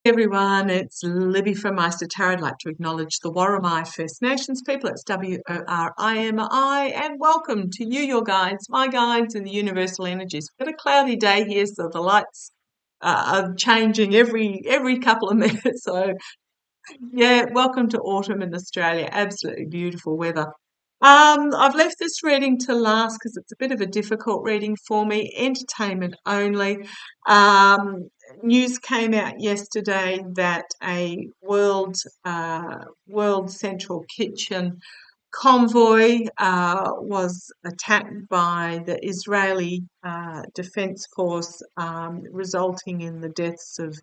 Everyone, it's Libby from Meister Tarot. I'd like to acknowledge the Warramai First Nations people. It's WORIMI, and welcome to you, your guides, my guides, and the universal energies. We've got a cloudy day here, so the lights are changing every couple of minutes. So, yeah, welcome to autumn in Australia. Absolutely beautiful weather. I've left this reading to last because it's a bit of a difficult reading for me. Entertainment only. Um, News came out yesterday that a world central kitchen convoy was attacked by the Israeli Defense Force, resulting in the deaths of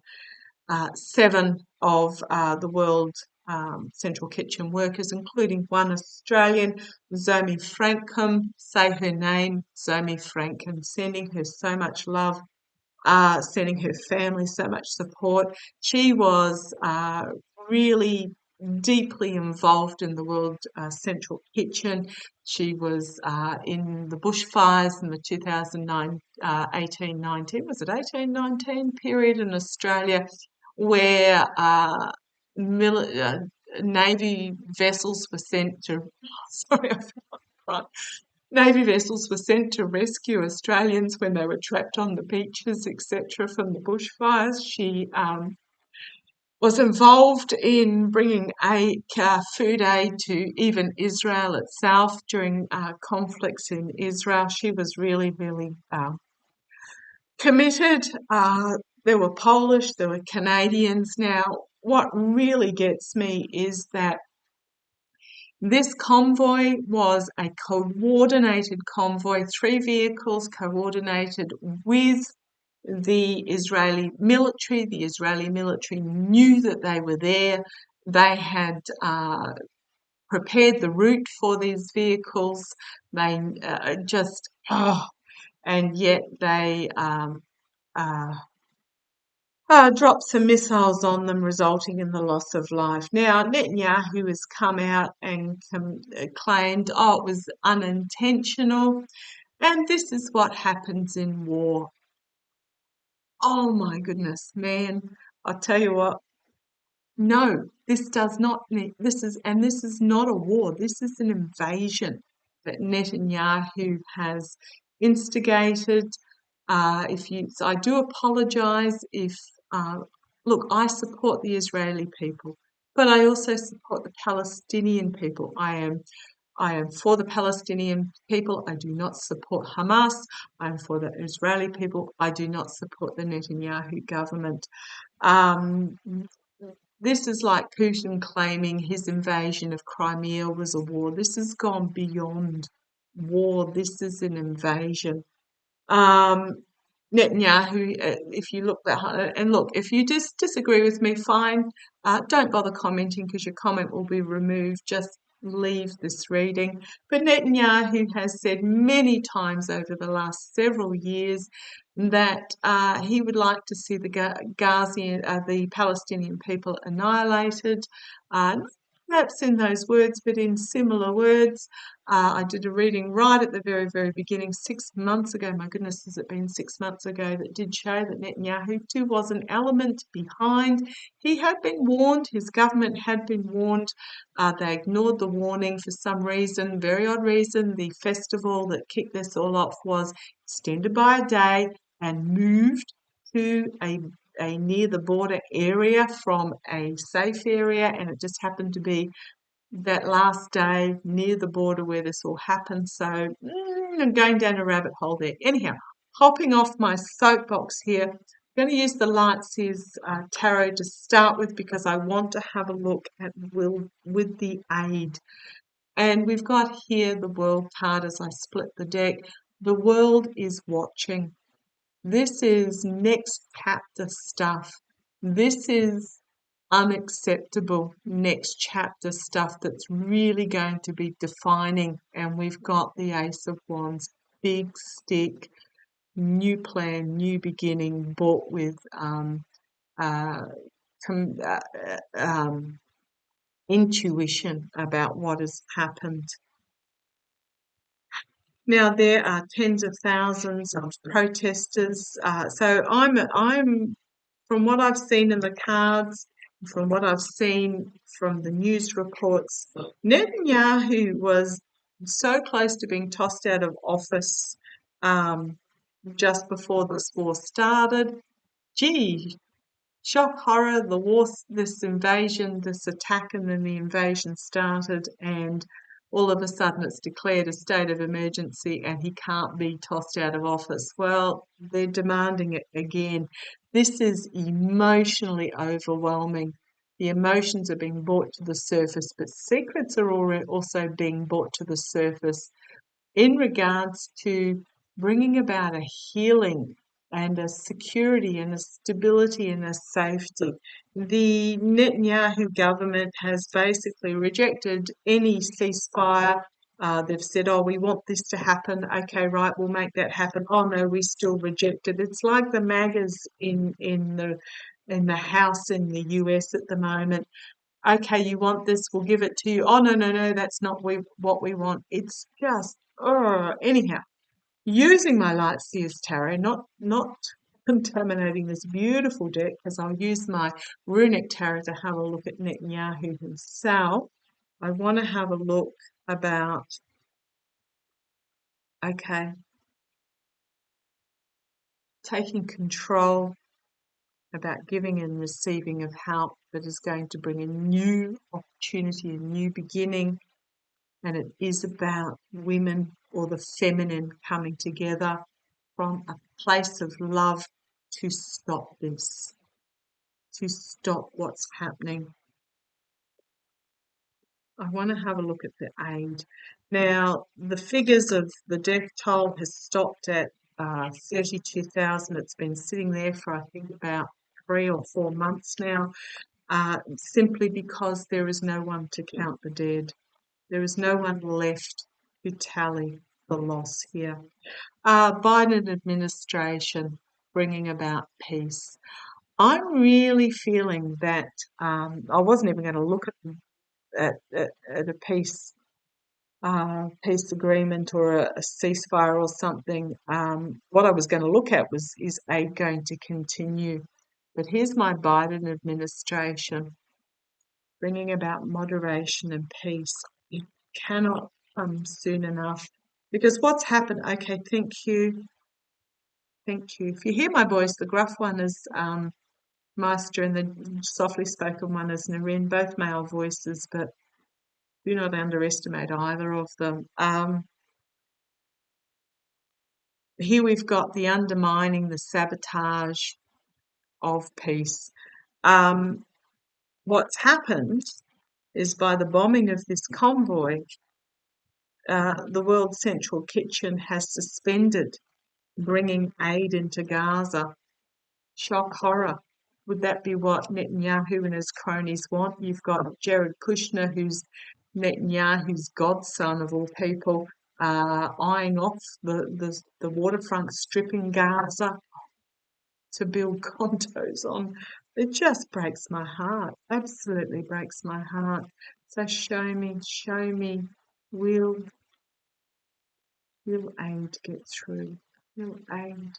seven of the world central kitchen workers, including one Australian, Zomi Frankham. Say her name, Zomi Frankham, sending her so much love, sending her family so much support. She was really deeply involved in the World Central Kitchen. She was in the bushfires in the 2009, 1819, was it 1819 period in Australia, where Navy vessels were sent to, sorry, I forgot, right. Navy vessels were sent to rescue Australians when they were trapped on the beaches, etc., from the bushfires. She was involved in bringing food aid to even Israel itself during conflicts in Israel. She was really, really committed. There were Polish, there were Canadians. Now, what really gets me is that this convoy was a coordinated convoy, 3 vehicles coordinated with the Israeli military. The Israeli military knew that they were there. They had prepared the route for these vehicles. They and yet they uh, dropped some missiles on them, resulting in the loss of life. Now, Netanyahu has come out and claimed, it was unintentional. And this is what happens in war. Oh my goodness, man. I'll tell you what. No, this does not, this is not a war. This is an invasion that Netanyahu has instigated. So I do apologise if, look, I support the Israeli people, but I also support the Palestinian people. I am for the Palestinian people. I do not support Hamas. I am for the Israeli people. I do not support the Netanyahu government. Um, this is like Putin claiming his invasion of Crimea was a war. This has gone beyond war. This is an invasion. Um, Netanyahu, if you look and look, if you disagree with me, fine. Don't bother commenting because your comment will be removed. Just leave this reading. But Netanyahu has said many times over the last several years that he would like to see the Palestinian people annihilated. Not perhaps in those words, but in similar words. I did a reading right at the very, very beginning, 6 months ago. My goodness, has it been 6 months ago? That did show that Netanyahu too was an element behind. He had been warned. His government had been warned. They ignored the warning for some reason, very odd reason. The festival that kicked this all off was extended by a day and moved to a near the border area from a safe area, and it just happened to be that last day near the border where this all happened. So I'm going down a rabbit hole there. Anyhow, hopping off my soapbox here, I'm going to use the Lightseers Tarot to start with because I want to have a look at Will with the aid. And we've got here the World card as I split the deck. The world is watching. This is next chapter stuff. This is unacceptable next chapter stuff that's really going to be defining. And we've got the Ace of Wands, big stick, new plan, new beginning, bought with uh, intuition about what has happened. Now there are tens of thousands of protesters. So I'm from what I've seen in the cards, from what I've seen from the news reports, Netanyahu was so close to being tossed out of office um, just before this war started. Gee, shock, horror, the war, this invasion, this attack, and then the invasion started, and all of a sudden it's declared a state of emergency and he can't be tossed out of office. Well, they're demanding it again. This is emotionally overwhelming. The emotions are being brought to the surface, but secrets are also being brought to the surface in regards to bringing about a healing and a security and a stability and a safety. The Netanyahu government has basically rejected any ceasefire. They've said, oh, we want this to happen. Okay, right, we'll make that happen. Oh, no, we still reject it. It's like the MAGAs in the House in the US at the moment. Okay, you want this, we'll give it to you. Oh, no, no, no, that's not what we want. It's just, anyhow, using my Lightseers Tarot, not contaminating this beautiful deck, because I'll use my Runic Tarot to have a look at Netanyahu himself. I want to have a look about, okay, taking control, about giving and receiving of help that is going to bring a new opportunity, a new beginning. And it is about women or the feminine coming together from a place of love to stop this, to stop what's happening. I want to have a look at the aid. Now, the figures of the death toll has stopped at 32,000. It's been sitting there for, I think, about 3 or 4 months now, simply because there is no one to count the dead. There is no one left to tally the loss here. Biden administration bringing about peace. I'm really feeling that I wasn't even going to look at a peace agreement or a ceasefire or something. What I was going to look at is aid going to continue. But here's my Biden administration bringing about moderation and peace. It cannot come soon enough. Because what's happened, okay, thank you. Thank you. If you hear my voice, the gruff one is Master and the softly spoken one is Narine, both male voices, but do not underestimate either of them. Here we've got the undermining, the sabotage of peace. What's happened is by the bombing of this convoy, the World Central Kitchen has suspended bringing aid into Gaza. Shock, horror. Would that be what Netanyahu and his cronies want? You've got Jared Kushner, who's Netanyahu's godson of all people, eyeing off the waterfront strip in Gaza to build condos on. It just breaks my heart. Absolutely breaks my heart. So show me, will aid get through? Will aid,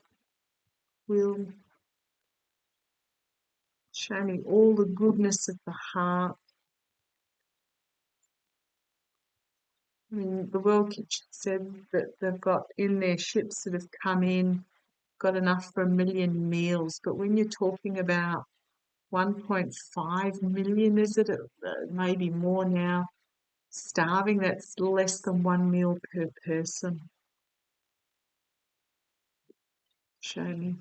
will show me all the goodness of the heart. I mean, the World Kitchen said that they've got in their ships that have come in, got enough for 1 million meals. But when you're talking about 1.5 million, is it? Maybe more now, starving, that's less than 1 meal per person. Show me.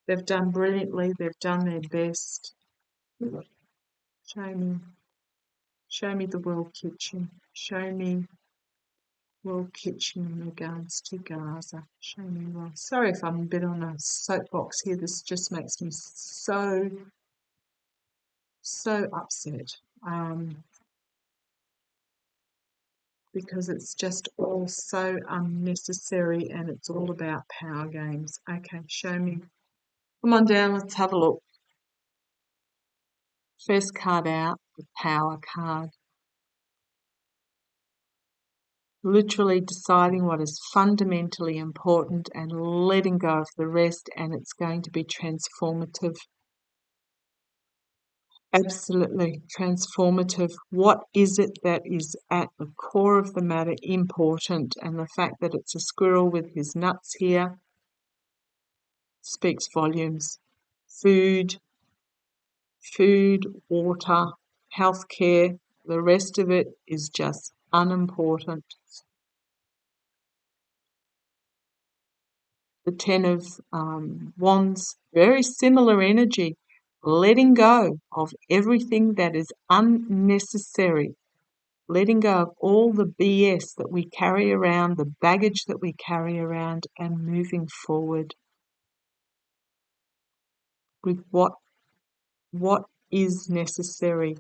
They've done brilliantly. They've done their best. Show me. Show me the World Kitchen. Show me World Kitchen in regards to Gaza. Show me well. Sorry if I'm a bit on a soapbox here. This just makes me so upset. Because it's just all so unnecessary and it's all about power games. Okay, show me. Come on down, let's have a look. First card out, the power card. literally deciding what is fundamentally important and letting go of the rest, and it's going to be transformative. Absolutely transformative. What is it that is at the core of the matter important? And the fact that it's a squirrel with his nuts here speaks volumes. Food, water, healthcare, the rest of it is just unimportant. The Ten of Wands, very similar energy, letting go of everything that is unnecessary, letting go of all the BS that we carry around, the baggage that we carry around, and moving forward with what is necessary.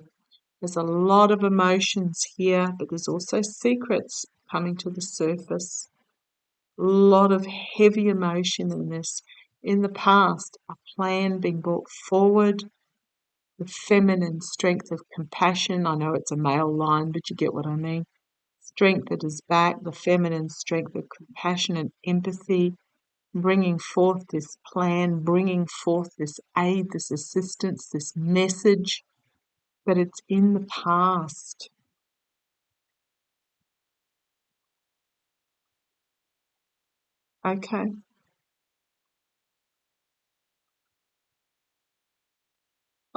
There's a lot of emotions here, but there's also secrets coming to the surface. A lot of heavy emotion in this. In the past, a plan being brought forward, the feminine strength of compassion. I know it's a male line, but you get what I mean. Strength that is back, the feminine strength of compassion and empathy, bringing forth this plan, bringing forth this aid, this assistance, this message, but it's in the past. Okay.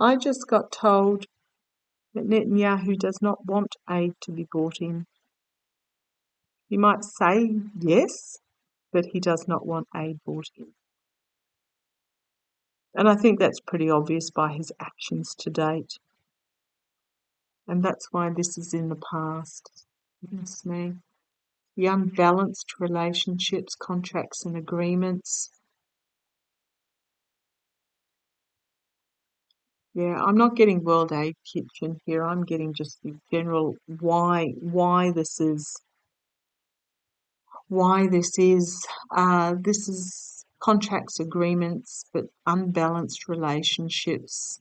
I just got told that Netanyahu does not want aid to be brought in. He might say yes, but he does not want aid brought in. And I think that's pretty obvious by his actions to date. And that's why this is in the past. Goodness me. The unbalanced relationships, contracts and agreements. Yeah, I'm not getting World Aid Kitchen here. I'm getting just the general why this is this is contracts, agreements, but unbalanced relationships.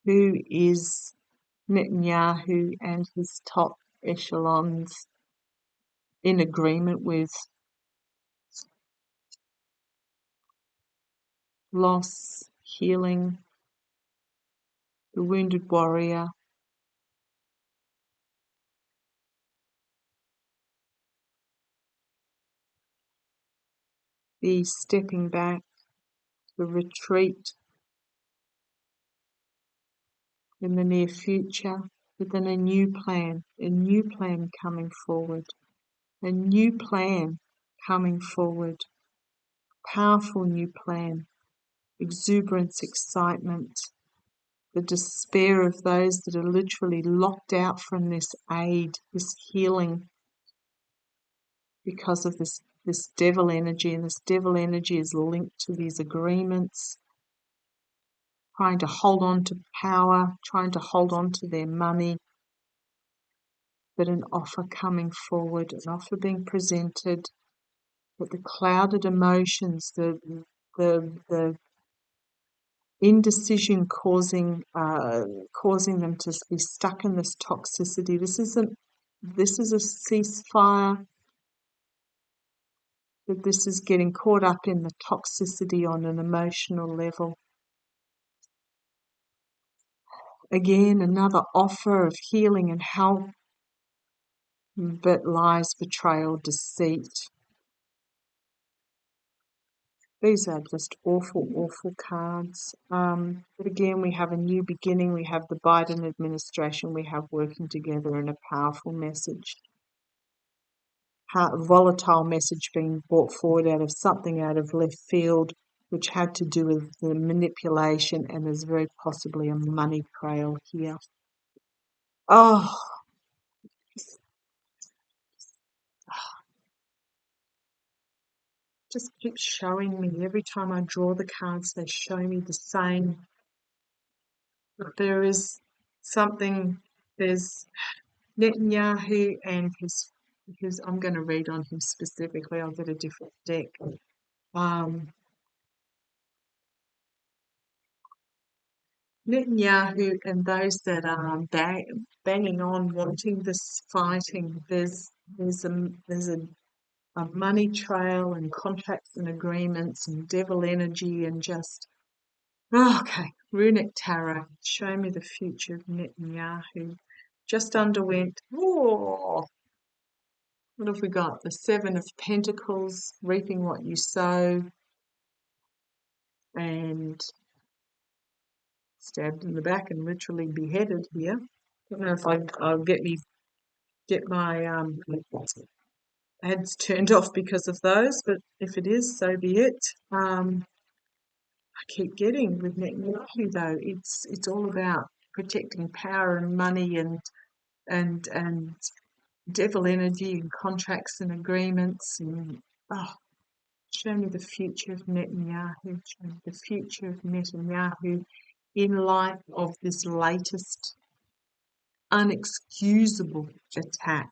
Who is Netanyahu and his top echelons in agreement with? Loss, healing, the wounded warrior, the stepping back, the retreat in the near future, but then a new plan coming forward, a new plan coming forward, powerful new plan, exuberance, excitement, the despair of those that are literally locked out from this aid, this healing, because of this devil energy, and this devil energy is linked to these agreements, trying to hold on to power, trying to hold on to their money, but an offer coming forward, an offer being presented, but the clouded emotions, the indecision causing them to be stuck in this toxicity. This is a ceasefire, but this is getting caught up in the toxicity on an emotional level. Again, another offer of healing and help, but lies, betrayal, deceit. These are just awful, awful cards. But again, we have a new beginning. We have the Biden administration. We have working together in a powerful message. Volatile message being brought forward out of something out of left field, which had to do with the manipulation, and there's very possibly a money trail here. Oh, just keeps showing me. Every time I draw the cards, they show me the same. But there is something, there's Netanyahu and his I'm going to read on him specifically. I'll get a different deck. Netanyahu and those that are banging on, wanting this fighting. There's there's a money trail and contracts and agreements and devil energy and just, okay, runic tarot, show me the future of Netanyahu. Just underwent, what have we got? The Seven of Pentacles, reaping what you sow, and stabbed in the back and literally beheaded here. Don't know if I'll get my ads turned off because of those, but if it is, so be it. I keep getting with Netanyahu though, it's all about protecting power and money and devil energy and contracts and agreements and show me the future of Netanyahu, show me the future of Netanyahu in light of this latest unexcusable attack.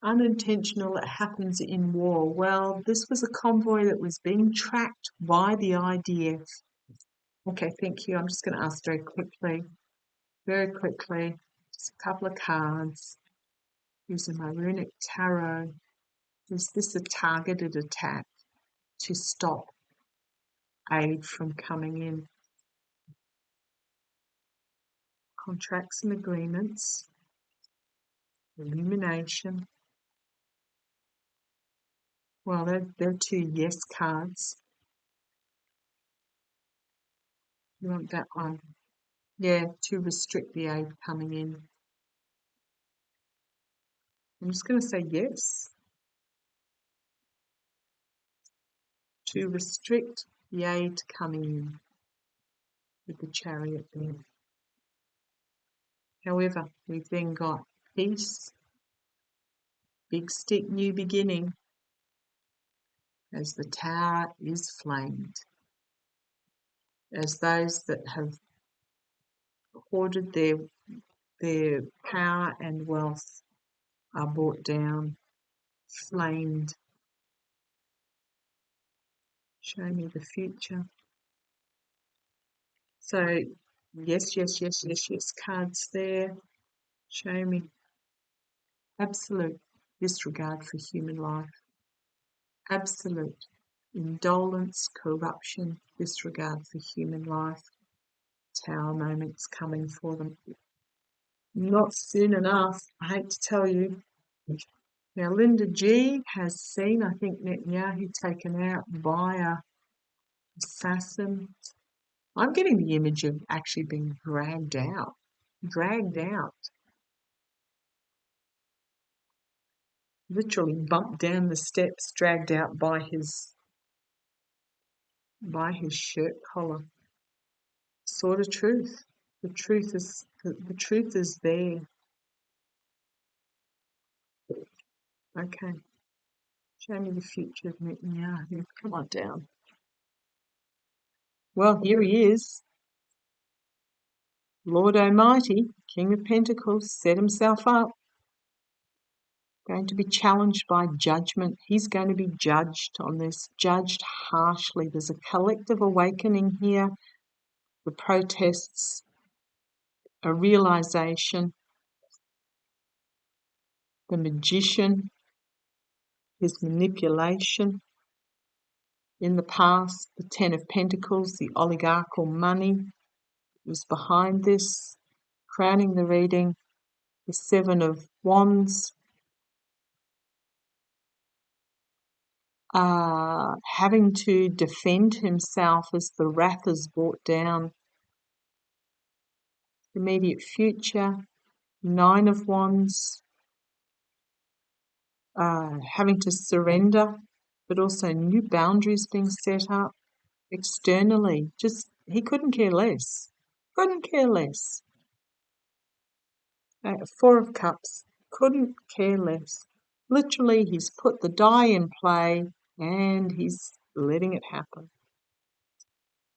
Unintentional, it happens in war. Well, this was a convoy that was being tracked by the IDF. Okay, thank you. I'm just going to ask very quickly, just a couple of cards. Using my runic tarot. Is this a targeted attack to stop aid from coming in? Contracts and agreements. Illumination. Well, they're two yes cards. You want that one? Yeah, to restrict the aid coming in. I'm just going to say yes. To restrict the aid coming in with the Chariot there. However, we've then got peace, big stick, new beginning, as the tower is flamed. As those that have hoarded their power and wealth are brought down, flamed. Show me the future. So, yes, cards there. Show me absolute disregard for human life. Absolute indolence, corruption, disregard for human life. Tower moments coming for them. Not soon enough, I hate to tell you. Now, Linda G has seen, I think, Netanyahu taken out by a assassin. I'm getting the image of actually being dragged out. Literally bumped down the steps, dragged out by his shirt collar. Sword of truth. The truth is there. Okay. Show me the future of Netanyahu. Come on down. Well, here he is. Lord Almighty, King of Pentacles, set himself up. Going to be challenged by judgment. He's going to be judged on this, judged harshly. There's a collective awakening here. The protests, a realization. The magician, his manipulation. In the past, the Ten of Pentacles, the oligarchical money was behind this. Crowning the reading, the Seven of Wands. Having to defend himself as the wrath is brought down. Immediate future, Nine of Wands. Having to surrender, but also new boundaries being set up externally. He couldn't care less. Four of Cups, couldn't care less. Literally, he's put the die in play and he's letting it happen.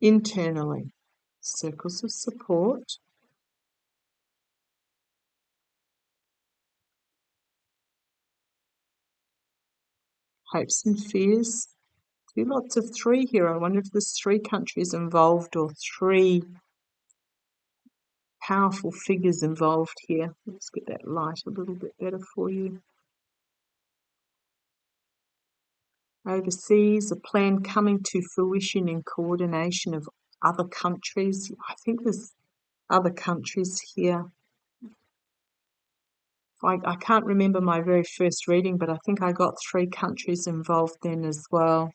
Internally, circles of support. Hopes and fears. Lots of three here. I wonder if there's three countries involved or three powerful figures involved here. Let's get that light a little bit better for you. overseas, a plan coming to fruition in coordination of other countries. I think there's other countries here. I can't remember my very first reading, but I think I got 3 countries involved then as well.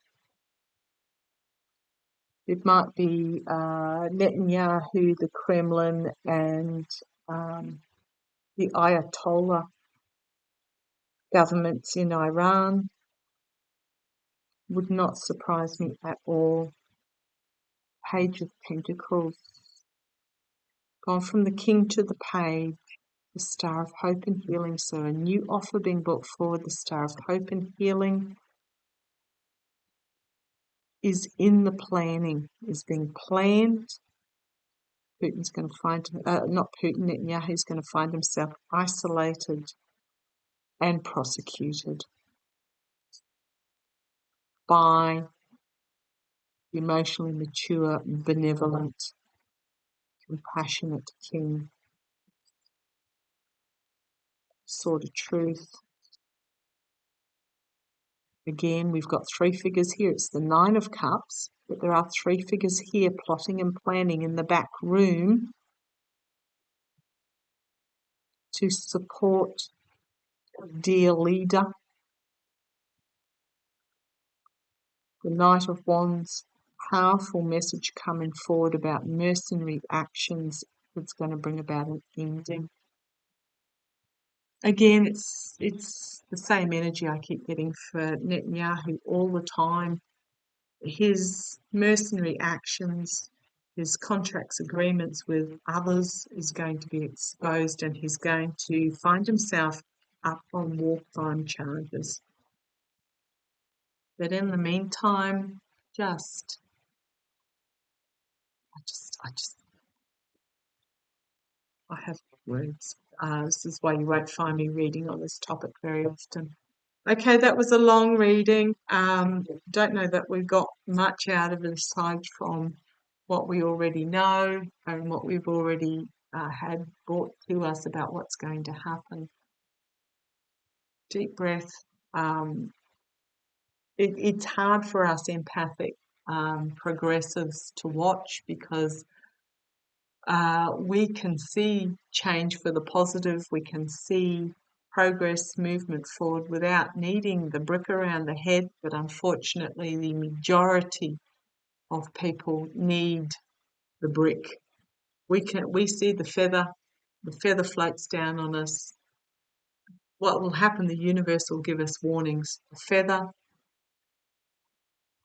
It might be Netanyahu, the Kremlin, and the Ayatollah governments in Iran. Would not surprise me at all. Page of Pentacles. Gone from the King to the Page. The Star of Hope and Healing. So a new offer being brought forward. The Star of Hope and Healing is in the planning, is being planned. Putin's going to find, not Putin, Netanyahu's going to find himself isolated and prosecuted by the emotionally mature, benevolent, compassionate king. Sword of Truth. Again, we've got 3 figures here. It's the 9 of Cups, but there are 3 figures here plotting and planning in the back room to support a dear leader. The Knight of Wands, powerful message coming forward about mercenary actions that's going to bring about an ending. Again, it's the same energy I keep getting for Netanyahu all the time. His mercenary actions, his contracts, agreements with others is going to be exposed, and he's going to find himself up on war crime charges. But in the meantime, I have words. This is why you won't find me reading on this topic very often. Okay, that was a long reading. Don't know that we got much out of it aside from what we already know and what we've already had brought to us about what's going to happen. Deep breath. It's hard for us empathic progressives to watch because we can see change for the positive. We can see progress, movement forward without needing the brick around the head. But unfortunately, the majority of people need the brick. We see the feather floats down on us. What will happen? The universe will give us warnings. A feather,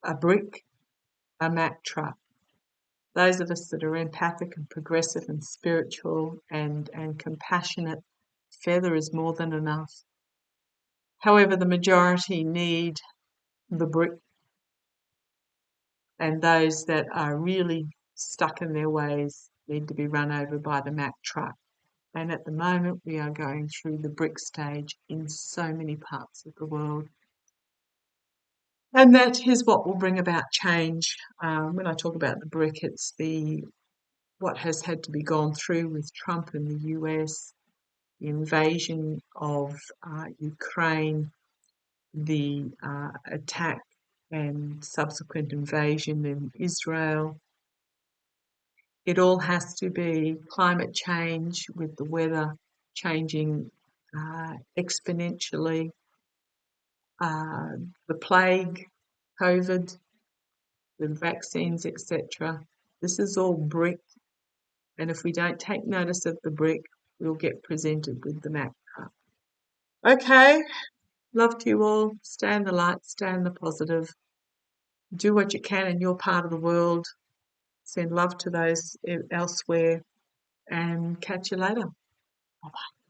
a brick, a Mack truck. Those of us that are empathic and progressive and spiritual and compassionate, feather is more than enough. However, the majority need the brick, and those that are really stuck in their ways need to be run over by the Mack truck. And at the moment, we are going through the brick stage in so many parts of the world. And that is what will bring about change. When I talk about the brick, it's what has had to be gone through with Trump in the US, the invasion of Ukraine, the attack and subsequent invasion in Israel. It all has to be climate change with the weather changing exponentially, the plague, COVID, with vaccines, etc. This is all brick, and if we don't take notice of the brick, we'll get presented with the Mack truck. Okay, love to you all. Stay in the light, stay in the positive. Do what you can in your part of the world. Send love to those elsewhere, and catch you later. Bye-bye.